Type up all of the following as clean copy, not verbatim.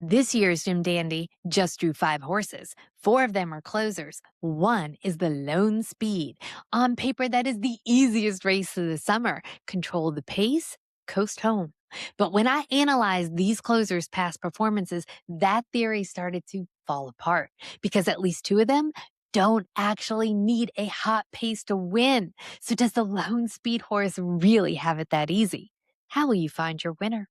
This year's Jim Dandy just drew 5 horses. 4 of them are closers. 1 is the Lone Speed. On paper, that is the easiest race of the summer. Control the pace, coast home. But when I analyzed these closers' past performances, that theory started to fall apart because at least 2 of them don't actually need a hot pace to win. So does the Lone Speed horse really have it that easy? How will you find your winner?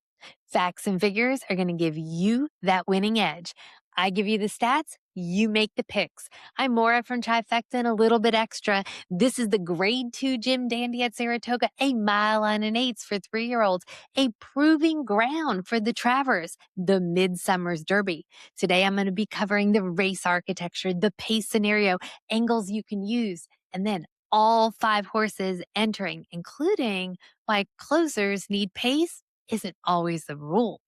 Facts and figures are going to give you that winning edge. I give you the stats, you make the picks. I'm Maura from Trifecta and a little bit extra. This is the Grade 2 Jim Dandy at Saratoga, a mile and an eighth for 3-year-olds, a proving ground for the Travers, the Midsummer's Derby. Today, I'm going to be covering the race architecture, the pace scenario, angles you can use, and then all 5 horses entering, including why closers need pace isn't always the rule.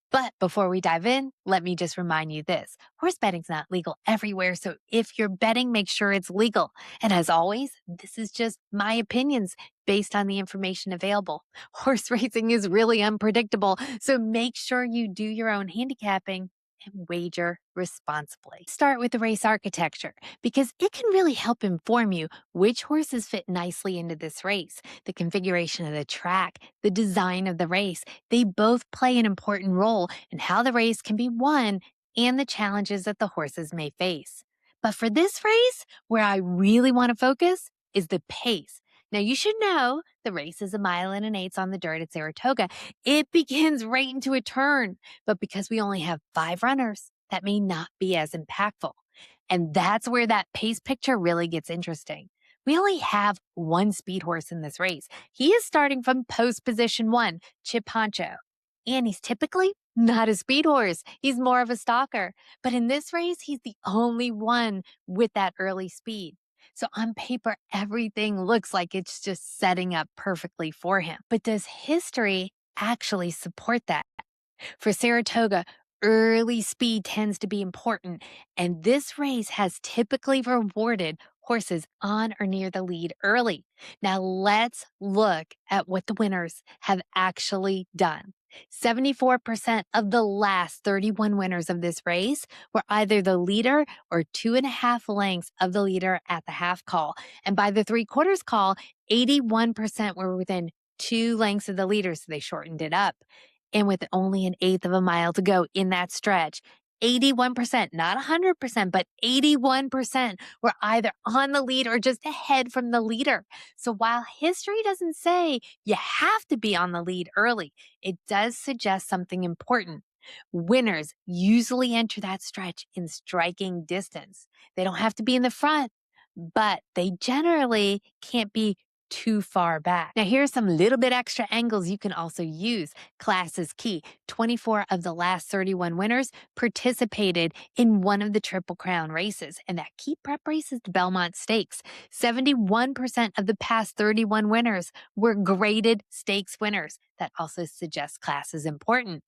But before we dive in, let me just remind you this. Horse betting's not legal everywhere, so if you're betting, make sure it's legal. And as always, this is just my opinions based on the information available. Horse racing is really unpredictable, so make sure you do your own handicapping and wager responsibly. Start with the race architecture because it can really help inform you which horses fit nicely into this race. The configuration of the track, the design of the race, they both play an important role in how the race can be won and the challenges that the horses may face. But for this race, where I really want to focus is the pace. Now, you should know the race is a mile and an eighth on the dirt at Saratoga. It begins right into a turn, but because we only have 5 runners, that may not be as impactful. And that's where that pace picture really gets interesting. We only have 1 speed horse in this race. He is starting from post position 1, Chip Honcho. And he's typically not a speed horse. He's more of a stalker. But in this race, he's the only one with that early speed. So on paper, everything looks like it's just setting up perfectly for him. But does history actually support that? For Saratoga, early speed tends to be important, and this race has typically rewarded horses on or near the lead early. Now let's look at what the winners have actually done. 74% of the last 31 winners of this race were either the leader or 2.5 lengths of the leader at the half call. And by the 3/4 call, 81% were within 2 lengths of the leader, so they shortened it up. And with only an eighth of a mile to go in that stretch, 81%, not 100%, but 81% were either on the lead or just ahead from the leader. So while history doesn't say you have to be on the lead early, it does suggest something important. Winners usually enter that stretch in striking distance. They don't have to be in the front, but they generally can't be too far back. Now, here are some little bit extra angles you can also use. Class is key. 24 of the last 31 winners participated in one of the Triple Crown races, and that key prep race is the Belmont Stakes. 71% of the past 31 winners were graded stakes winners. That also suggests class is important.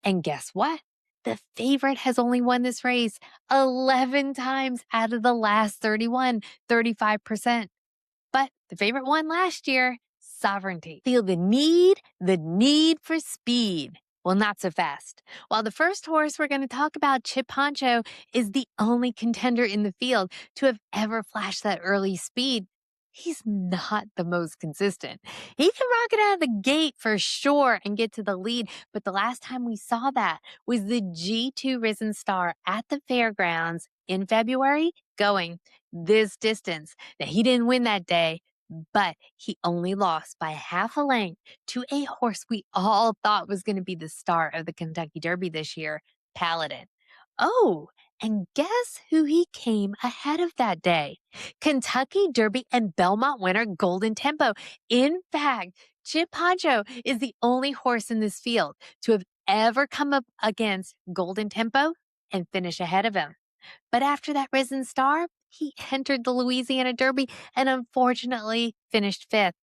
And guess what? The favorite has only won this race 11 times out of the last 31, 35%. But the favorite won last year, Sovereignty. Feel the need for speed. Well, not so fast. While the first horse we're going to talk about, Chip Honcho, is the only contender in the field to have ever flashed that early speed, he's not the most consistent. He can rock it out of the gate for sure and get to the lead, but the last time we saw that was the G2 Risen Star at the fairgrounds in February going this distance. Now, he didn't win that day, but he only lost by half a length to a horse we all thought was going to be the star of the Kentucky Derby this year, Paladin. Oh, and guess who he came ahead of that day? Kentucky Derby and Belmont winner Golden Tempo. In fact, Chip Honcho is the only horse in this field to have ever come up against Golden Tempo and finish ahead of him. But after that Risen Star, he entered the Louisiana Derby and unfortunately finished 5th.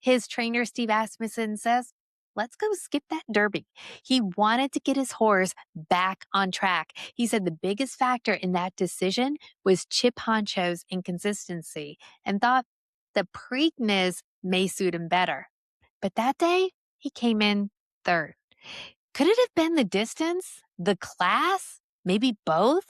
His trainer, Steve Asmussen, says, let's go skip that Derby. He wanted to get his horse back on track. He said the biggest factor in that decision was Chip Honcho's inconsistency and thought the Preakness may suit him better. But that day, he came in 3rd. Could it have been the distance? The class? Maybe both?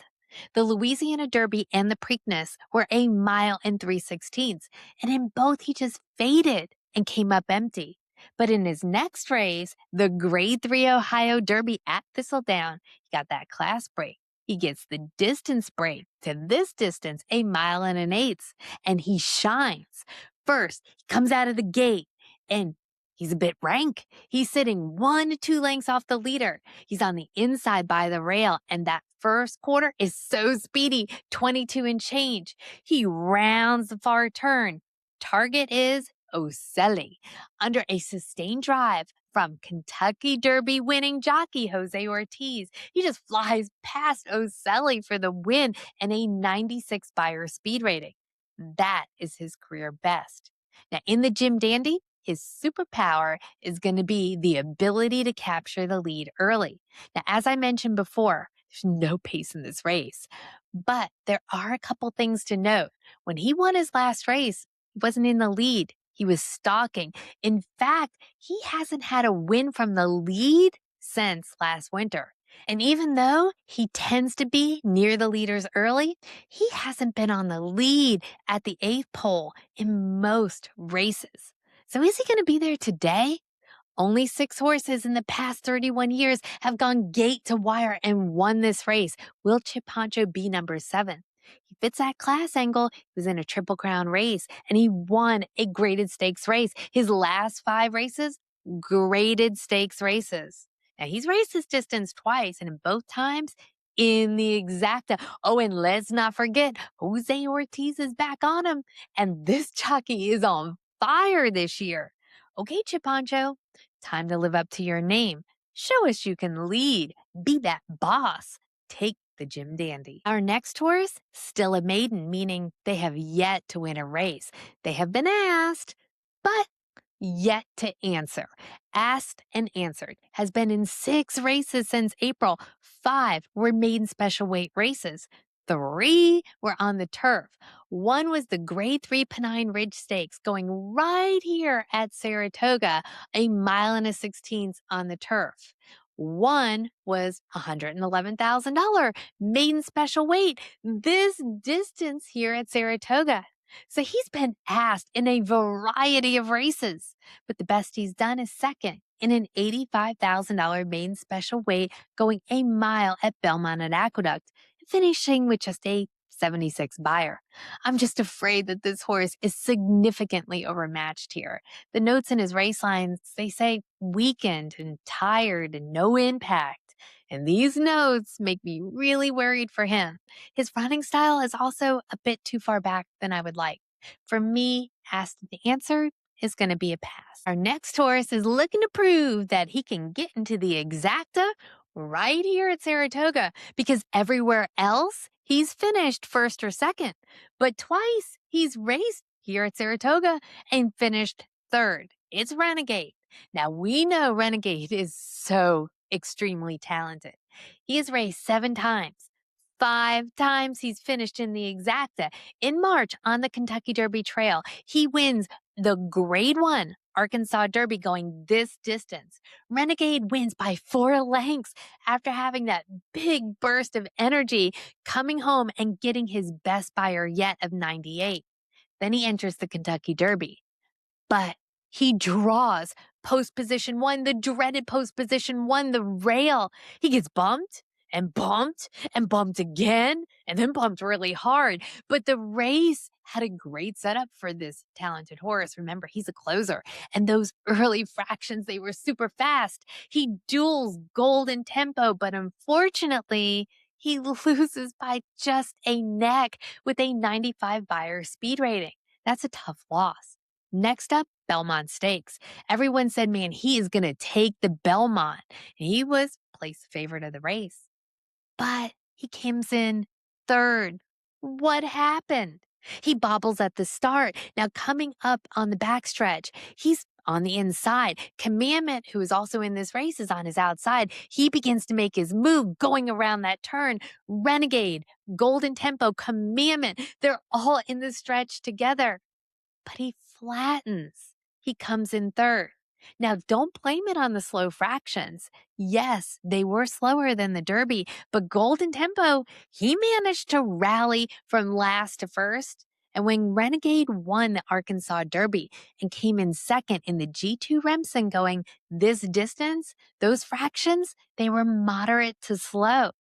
The Louisiana Derby and the Preakness were a mile and 3/16, and in both he just faded and came up empty. But in his next race, the Grade 3 Ohio Derby at Thistledown, he got that class break. He gets the distance break to this distance, a mile and an eighth, and he shines. First, he comes out of the gate, and he's a bit rank. He's sitting 1 to 2 lengths off the leader. He's on the inside by the rail, and that first quarter is so speedy, 22 and change. He rounds the far turn. Target is Ocelli. Under a sustained drive from Kentucky Derby winning jockey Jose Ortiz, he just flies past Ocelli for the win and a 96 Beyer speed rating. That is his career best. Now, in the Jim Dandy, his superpower is going to be the ability to capture the lead early. Now, as I mentioned before, there's no pace in this race, but there are a couple things to note. When he won his last race, he wasn't in the lead. He was stalking. In fact, he hasn't had a win from the lead since last winter. And even though he tends to be near the leaders early, he hasn't been on the lead at the 8th pole in most races. So is he going to be there today? Only 6 horses in the past 31 years have gone gate to wire and won this race. Will Chip Honcho be number 7? He fits that class angle. He was in a Triple Crown race, and he won a graded stakes race. His last 5 races, graded stakes races. Now, he's raced this distance twice, and in both times, in the exacta. Oh, and let's not forget, Jose Ortiz is back on him, and this jockey is on fire this year. Okay, Chip Honcho, time to live up to your name. Show us you can lead. Be that boss. Take the Jim Dandy. Our next horse, still a maiden, meaning they have yet to win a race. They have been asked, but yet to answer. Asked and answered. Has been in 6 races since April. 5 were maiden special weight races. 3 were on the turf. 1 was the Grade 3 Pennine Ridge Stakes going right here at Saratoga, a mile and a 16th on the turf. 1 was $111,000 maiden special weight, this distance here at Saratoga. So he's been asked in a variety of races, but the best he's done is second in an $85,000 maiden special weight going a mile at Belmont at Aqueduct, finishing with just a 76 Beyer. I'm just afraid that this horse is significantly overmatched here. The notes in his race lines, they say weakened and tired and no impact. And these notes make me really worried for him. His running style is also a bit too far back than I would like. For me, asked and answered is going to be a pass. Our next horse is looking to prove that he can get into the exacta right here at Saratoga, because everywhere else he's finished first or second, but twice he's raced here at Saratoga and finished third. It's Renegade. Now we know Renegade is so extremely talented. He has raced 7 times. 5 times he's finished in the exacta. In March on the Kentucky Derby Trail, he wins the Grade 1 Arkansas Derby going this distance. Renegade wins by 4 lengths after having that big burst of energy, coming home and getting his best Beyer yet of 98. Then he enters the Kentucky Derby. But he draws post position 1, the dreaded post position 1, the rail. He gets bumped and bumped and bumped again and then bumped really hard. But the race had a great setup for this talented horse. Remember, he's a closer. And those early fractions, they were super fast. He duels golden tempo, but unfortunately, he loses by just a neck with a 95 Beyer speed rating. That's a tough loss. Next up, Belmont Stakes. Everyone said, man, he is going to take the Belmont. And he was placed favorite of the race. But he comes in third. What happened? He bobbles at the start. Now coming up on the backstretch, he's on the inside. Commandment, who is also in this race, is on his outside. He begins to make his move going around that turn. Renegade, Golden Tempo, Commandment, they're all in the stretch together. But he flattens. He comes in third. Now, don't blame it on the slow fractions. Yes, they were slower than the Derby, but Golden Tempo, he managed to rally from last to first. And when Renegade won the Arkansas Derby and came in second in the G2 Remsen going this distance, those fractions, they were moderate to slow.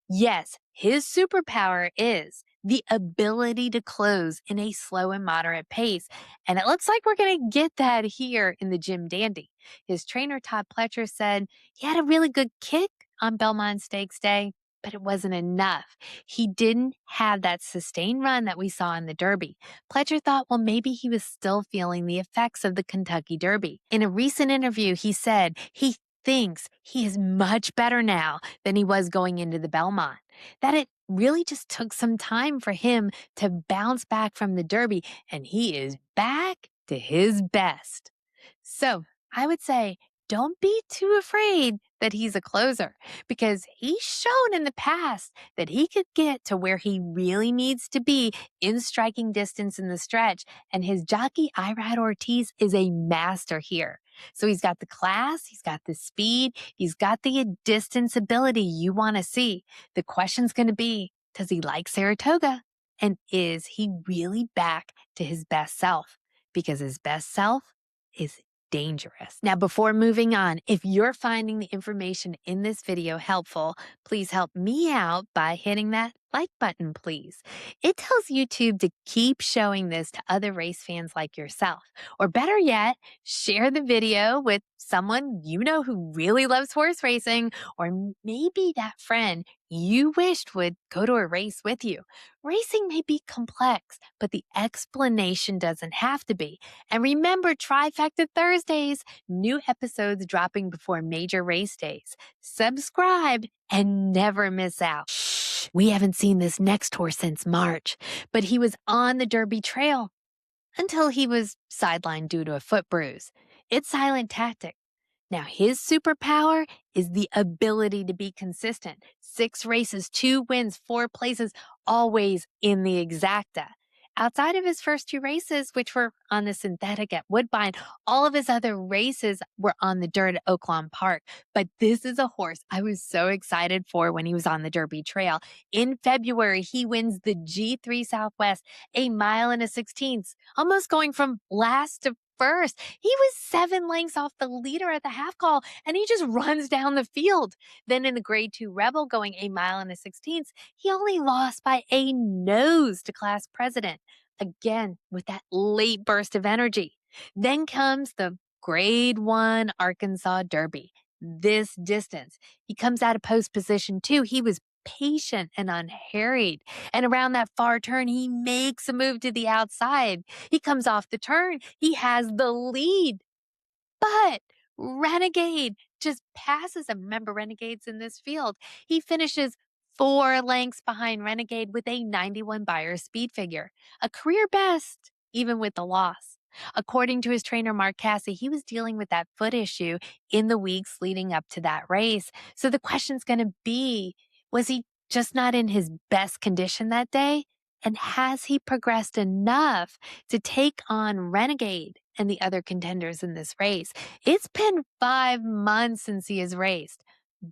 Yes, his superpower is the ability to close in a slow and moderate pace. And it looks like we're going to get that here in the Jim Dandy. His trainer, Todd Pletcher, said he had a really good kick on Belmont Stakes Day, but it wasn't enough. He didn't have that sustained run that we saw in the Derby. Pletcher thought, well, maybe he was still feeling the effects of the Kentucky Derby. In a recent interview, he said he thinks he is much better now than he was going into the Belmont. That it really just took some time for him to bounce back from the Derby, and he is back to his best. So I would say, don't be too afraid that he's a closer because he's shown in the past that he could get to where he really needs to be in striking distance in the stretch. And his jockey, Irad Ortiz, is a master here. So he's got the class, he's got the speed, he's got the distance ability you want to see. The question's going to be, does he like Saratoga? And is he really back to his best self? Because his best self is dangerous. Now, before moving on, if you're finding the information in this video helpful, please help me out by hitting that like button, please. It tells YouTube to keep showing this to other race fans like yourself. Or better yet, share the video with someone you know who really loves horse racing, or maybe that friend you wished would go to a race with you. Racing may be complex, but the explanation doesn't have to be. And remember, Trifecta Thursdays, new episodes dropping before major race days. Subscribe and never miss out. Shh, we haven't seen this next horse since March, but he was on the Derby Trail until he was sidelined due to a foot bruise. It's Silent Tactic. Now, his superpower is the ability to be consistent. 6 races, 2 wins, 4 places, always in the exacta. Outside of his first 2 races, which were on the synthetic at Woodbine, all of his other races were on the dirt at Oaklawn Park. But this is a horse I was so excited for when he was on the Derby Trail. In February, he wins the G3 Southwest, a mile and a 16th, almost going from last to first. He was 7 lengths off the leader at the half call, and he just runs down the field. Then in the Grade 2 Rebel going a mile and a 16th, he only lost by a nose to class president. Again, with that late burst of energy. Then comes the Grade 1 Arkansas Derby. This distance. He comes out of post position 2. He was patient and unharried. And around that far turn, he makes a move to the outside. He comes off the turn. He has the lead. But Renegade just passes him. Remember, Renegade's in this field. He finishes 4 lengths behind Renegade with a 91 Beyer speed figure, a career best, even with the loss. According to his trainer, Mark Casse, he was dealing with that foot issue in the weeks leading up to that race. So the question's going to be, was he just not in his best condition that day? And has he progressed enough to take on Renegade and the other contenders in this race? It's been 5 months since he has raced,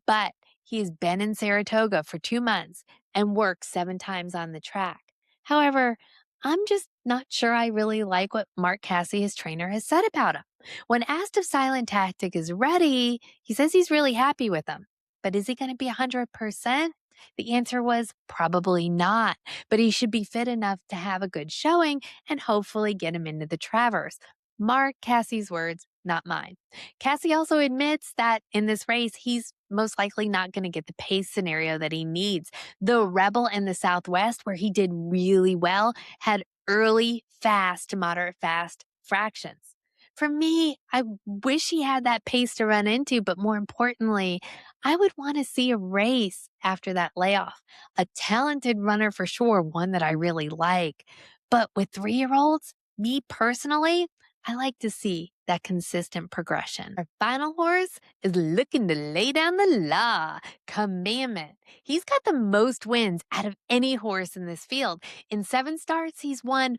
but he has been in Saratoga for 2 months and worked 7 times on the track. However, I'm just not sure I really like what Mark Casse, his trainer, has said about him. When asked if Silent Tactic is ready, he says he's really happy with him. But is he going to be 100%? The answer was probably not, but he should be fit enough to have a good showing and hopefully get him into the Travers. Mark Casse's words, not mine. Casse also admits that in this race, he's most likely not going to get the pace scenario that he needs. The Rebel and the Southwest, where he did really well, had early, fast to moderate fast fractions. For me, I wish he had that pace to run into, but more importantly, I would want to see a race after that layoff. A talented runner for sure, one that I really like. But with 3-year-olds, me personally, I like to see that consistent progression. Our final horse is looking to lay down the law, Commandment. He's got the most wins out of any horse in this field. In 7 starts, he's won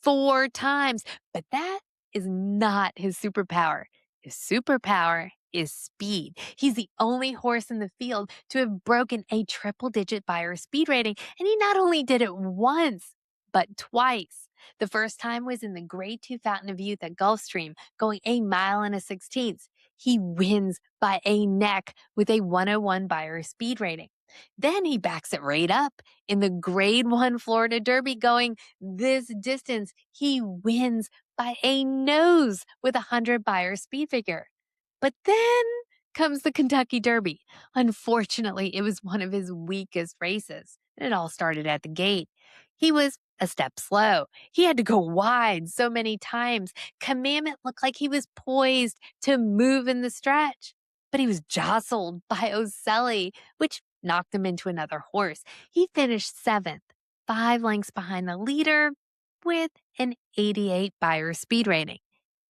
4 times, but that is not his superpower. His superpower is speed. He's the only horse in the field to have broken a triple digit buyer speed rating, and he not only did it once, but twice. The first time was in the Grade 2 Fountain of Youth at Gulfstream, going a mile and a 16th. He wins by a neck with a 101 buyer speed rating. Then he backs it right up in the Grade 1 Florida Derby, going this distance. He wins by a nose with a 100 buyer speed figure. But then comes the Kentucky Derby. Unfortunately, it was one of his weakest races. It all started at the gate. He was a step slow. He had to go wide so many times. Commandment looked like he was poised to move in the stretch. But he was jostled by Ocelli, which knocked him into another horse. He finished 7th, 5 lengths behind the leader with an 88 buyer speed rating.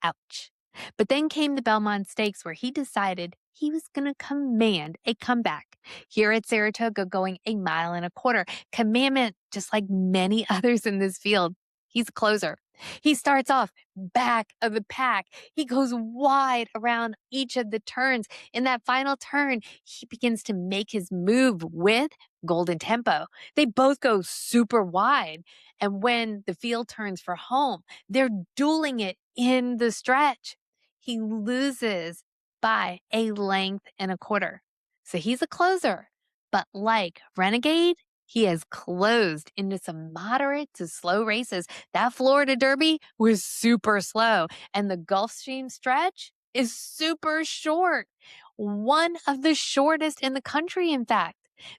Ouch. But then came the Belmont Stakes, where he decided he was going to command a comeback. Here at Saratoga, going a mile and a quarter, Commandment, just like many others in this field, he's a closer. He starts off back of the pack. He goes wide around each of the turns. In that final turn, he begins to make his move with Golden Tempo. They both go super wide. And when the field turns for home, they're dueling it in the stretch. He loses by a length and a quarter. So he's a closer. But like Renegade, he has closed into some moderate to slow races. That Florida Derby was super slow, and the Gulfstream stretch is super short. One of the shortest in the country, in fact.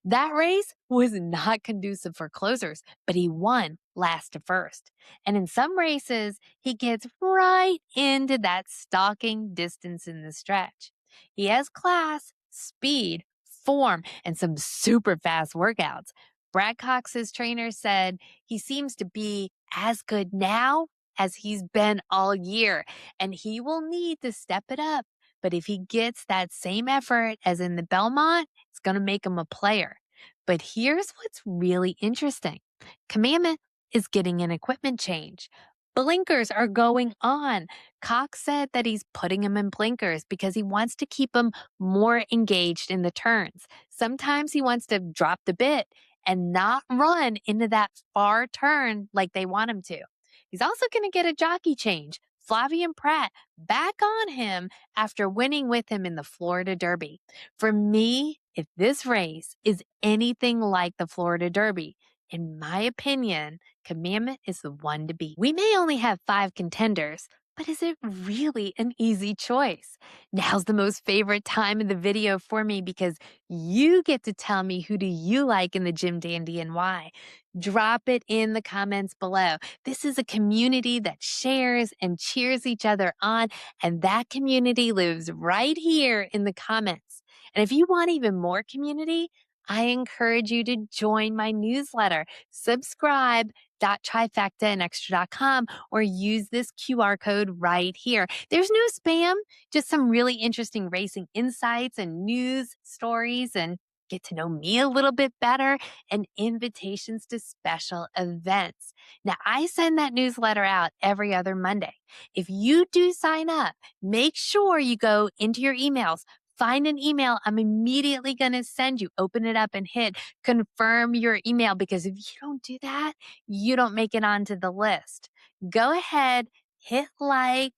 That race was not conducive for closers, but he won last to first. And in some races, he gets right into that stalking distance in the stretch. He has class, speed, form, and some super fast workouts. Brad Cox's trainer said he seems to be as good now as he's been all year, and he will need to step it up. But if he gets that same effort as in the Belmont, it's going to make him a player. But here's what's really interesting. Commandment is getting an equipment change. Blinkers are going on. Cox said that he's putting him in blinkers because he wants to keep him more engaged in the turns. Sometimes he wants to drop the bit and not run into that far turn like they want him to. He's also going to get a jockey change. Flavien Prat back on him after winning with him in the Florida Derby. For me, if this race is anything like the Florida Derby, in my opinion, Commandment is the one to beat. We may only have 5 contenders, but is it really an easy choice? Now's the most favorite time of the video for me because you get to tell me who do you like in the Jim Dandy and why. Drop it in the comments below. This is a community that shares and cheers each other on, and that community lives right here in the comments. And if you want even more community, I encourage you to join my newsletter. Subscribe .trifectaandextra.com or use this QR code right here. There's no spam, just some really interesting racing insights and news stories, and get to know me a little bit better, and invitations to special events. Now, I send that newsletter out every other Monday. If you do sign up, make sure you go into your emails, find an email I'm immediately going to send you. Open it up and hit confirm your email, because if you don't do that, you don't make it onto the list. Go ahead, hit like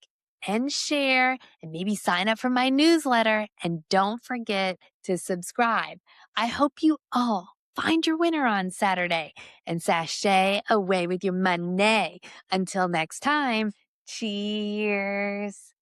and share, and maybe sign up for my newsletter. And don't forget to subscribe. I hope you all find your winner on Saturday and sashay away with your money. Until next time, cheers.